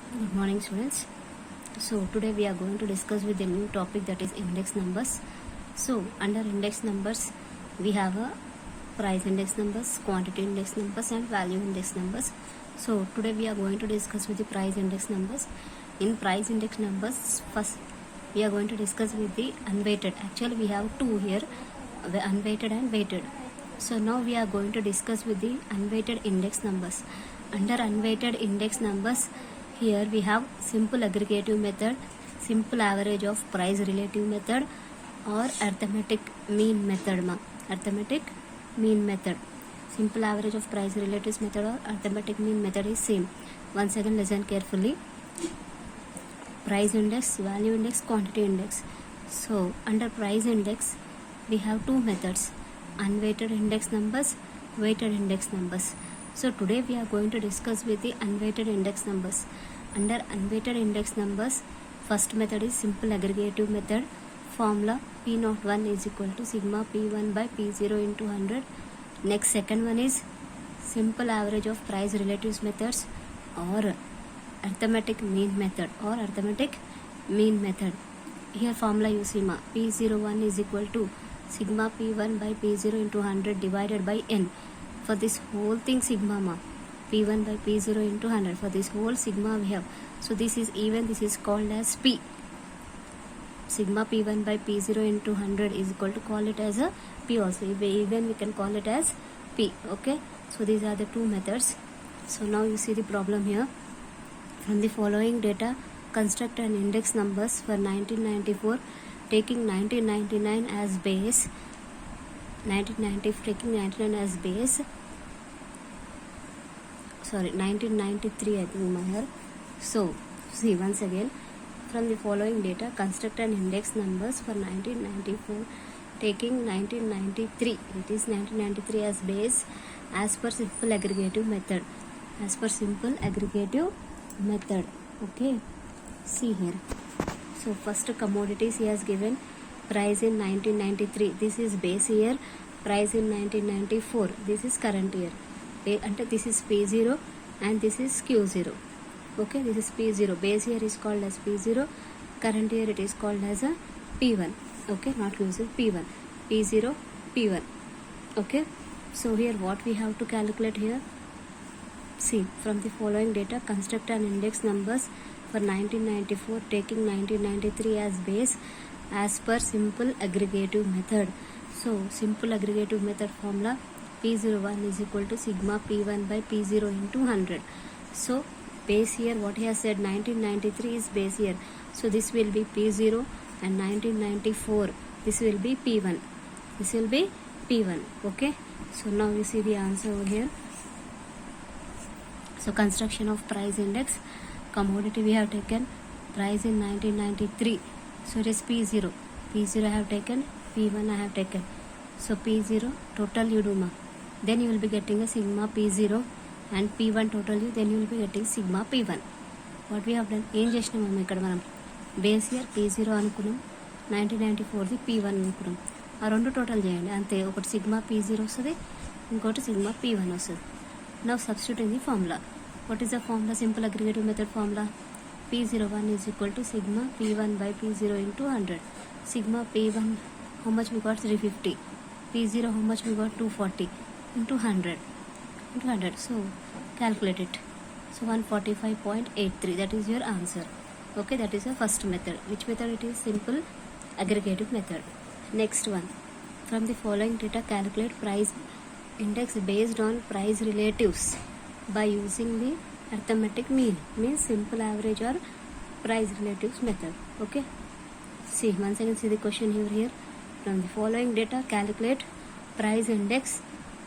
Good morning, students. So today we are going to discuss with a new topic, that is index numbers. So under index numbers we have a price index numbers, quantity index numbers and value index numbers. So today we are going to discuss with the price index numbers. In price index numbers, first we are going to discuss with the unweighted. Actually we have two here, the unweighted and weighted. So now we are going to discuss with the unweighted index numbers. Under unweighted index numbers, here we have simple aggregative method, simple average of price relative method, or arithmetic mean method. Arithmetic mean method. Simple average of price relatives method or arithmetic mean method is same. Once again listen carefully. Price index, value index, quantity index. So under price index we have two methods, unweighted index numbers, weighted index numbers. So today we are going to discuss with the unweighted index numbers. Under unweighted index numbers, first method is simple aggregative method. Formula P01 is equal to sigma P1 by P0 into 100. Next, second one is simple average of price relatives methods or arithmetic mean method Here formula you see P01 is equal to sigma P1 by P0 into 100 divided by n. For this whole thing sigma P1 by P0 into 100. For this whole sigma we have. So this is even, this is called as P. Sigma P1 by P0 into 100 is equal to, call it as a P also. Even we can call it as P. Okay. So these are the two methods. So now you see the problem here. From the following data, construct an index numbers for 1994, taking 1999 as base. 1990 taking 99 as base. 1993 I think here. So see once again, from the following data construct an index numbers for 1994 taking 1993, it is 1993 as base, as per simple aggregative method. Okay, see here. So first commodities he has given price in 1993, this is base year. Price in 1994, this is current year. And this is P0 and this is Q0. Okay, this is P0. Base year is called as P0. Current year it is called as a P1. Okay, not Q0, P1. P0, P1. Okay, so here what we have to calculate here. See, from the following data construct an index numbers for 1994 taking 1993 as base, as per simple aggregative method. So simple aggregative method formula P01 is equal to sigma P1 by P0 into 100. So base year, what he has said, 1993 is base year. So this will be P0 and 1994, this will be P1. Okay. So now you see the answer over here. So construction of price index, commodity we have taken price in 1993. So it is P0. P0 I have taken, P1 I have taken. So P0 total you do then you will be getting a sigma P0 and P1 total you, then you will be getting sigma P1. What we have done, ఏం చేసినాం ఇక్కడ మనం base year P0 అనుకున్నాం, 1994ది P1 అనుకున్నాం. ఆ రెండు total చేయండి అంతే. ఒకటి సిగ్మా P0 వస్తుంది, ఇంకోటి సిగ్మా P1 వస్తుంది. Now substitute in the formula. What is the formula? Simple aggregative method formula P01 is equal to sigma P1 by P0 into 100. Sigma P1 how much we got? 350. P0 how much we got? 240 into 100. So calculate it. So 145.83, that is your answer. Okay, that is the first method. Which method it is? Simple aggregative method. Next one, from the following data calculate price index based on price relatives by using the arithmetic mean, means simple average or price relatives method. Okay, see once again, see the question here. From the following data calculate price index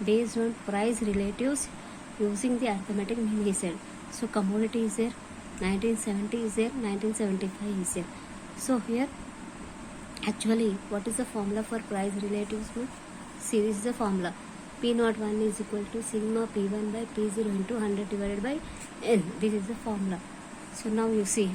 based on price relatives using the arithmetic mean, he said. So commodity is there, 1970 is there, 1975 is there. So here actually what is the formula for price relatives? See, this is the formula. P01 is equal to sigma P1 by P0 into 100 divided by n. This is the formula. So now you see,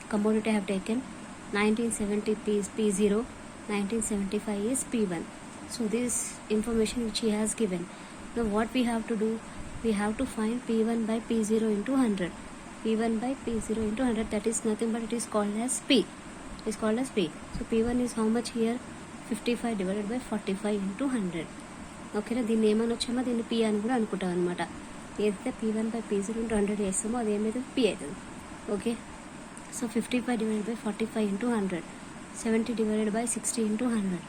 commodity I have taken 1970 is P0, 1975 is P1. So this information which he has given. Now what we have to do, we have to find P1 by P0 into 100. P1 by P0 into 100, that is nothing but it is called as P. It is called as P. So P1 is how much here? 55 divided by 45 into 100. ఓకేనా, దీన్ని ఏమని వచ్చామో దీన్ని P అని కూడా అనుకుంటాం అనమాట. ఏదైతే P1 by P0 into 100 చేస్తామో అది ఏమవుతుంది? P అవుతుంది. Okay, so 55 divided by 45 into 100, 70 divided by 60 into 100,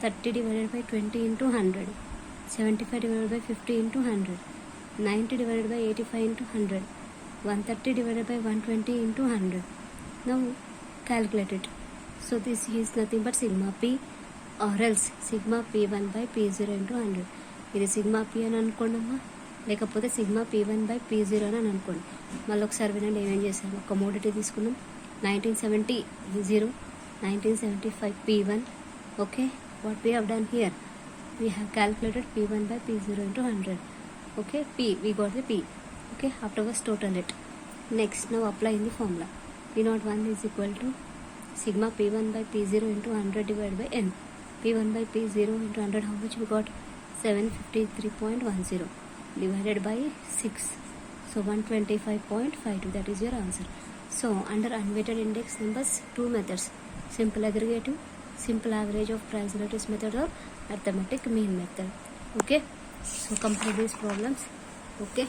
30 divided by 20 into 100, 75 divided by 50 into 100, 90 divided by 85 into 100, 130 divided by 120 into 100. Now calculate it. So this is nothing but sigma P or else sigma P1 by P0 into 100. ఇది sigma P అని అనుకోండమ్మా, లేకపోతే sigma P1 by P0 అని అనుకోండి. మళ్ళీ ఒకసారి వినండి ఏమేం చేసాము. కమోడిటీ తీసుకున్నాం 1970 0, 1975 P1. Okay, what we have done here, we have calculated P1 by P0 into 100. Okay, P, we got the P. Okay, afterwards total it. Next, now apply in the formula. P01 is equal to sigma P1 by P0 into 100 divided by N. P1 by P0 into 100, how much we got? 753.10 divided by 6. So 125.52, that is your answer. So under unweighted index numbers, two methods: simple aggregative, simple average of price relatives method, or arithmetic mean method. Okay, so complete these problems. Okay.